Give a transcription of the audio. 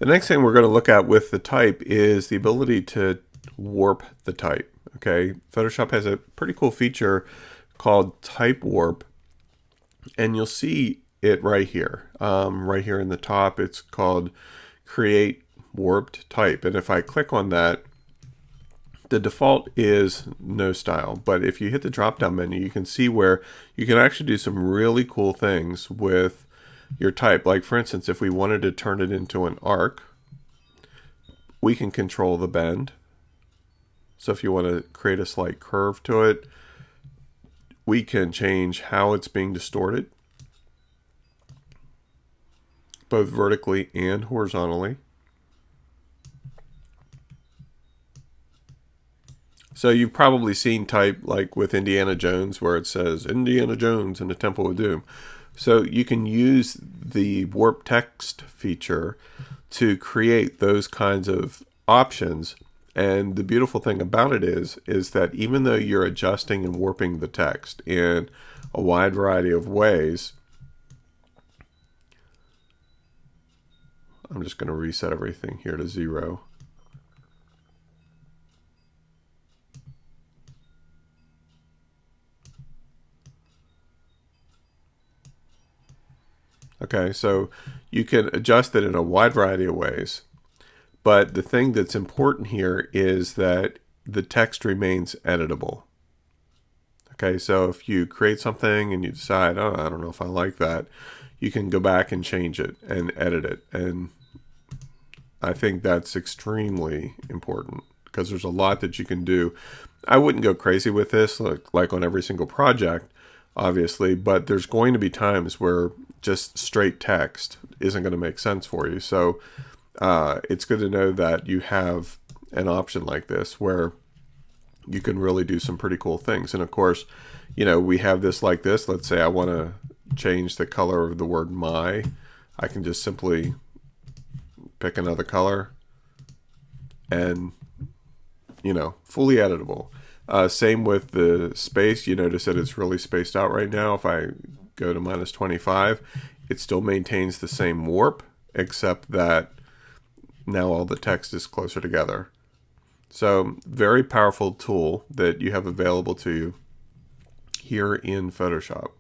The next thing we're going to look at with the type is the ability to warp the type. Okay, Photoshop has a pretty cool feature called Type Warp, and you'll see it right here. Right here in the top, it's called Create Warped Type. And if I click on that, the default is no style. But if you hit the drop down menu, you can see where you can actually do some really cool things with your type. Like for instance, if we wanted to turn it into an arc, we can control the bend. So if you want to create a slight curve to it, we can change how it's being distorted, both vertically and horizontally. So you've probably seen type like with Indiana Jones where it says Indiana Jones in the Temple of Doom. So you can use the warp text feature to create those kinds of options. And the beautiful thing about it is that even though you're adjusting and warping the text in a wide variety of ways, I'm just going to reset everything here to 0. Okay, so you can adjust it in a wide variety of ways. But the thing that's important here is that the text remains editable. Okay, so if you create something and you decide, oh, I don't know if I like that, you can go back and change it and edit it. And I think that's extremely important because there's a lot that you can do. I wouldn't go crazy with this, like on every single project, obviously, but there's going to be times where just straight text isn't going to make sense for you. So it's good to know that you have an option like this where you can really do some pretty cool things. And of course, you know, we have this like this. Let's say I want to change the color of the word my. I can just simply pick another color and, you know, fully editable. Same with the space. You notice that it's really spaced out right now. If I go to -25, it still maintains the same warp, except that now all the text is closer together. So very powerful tool that you have available to you here in Photoshop.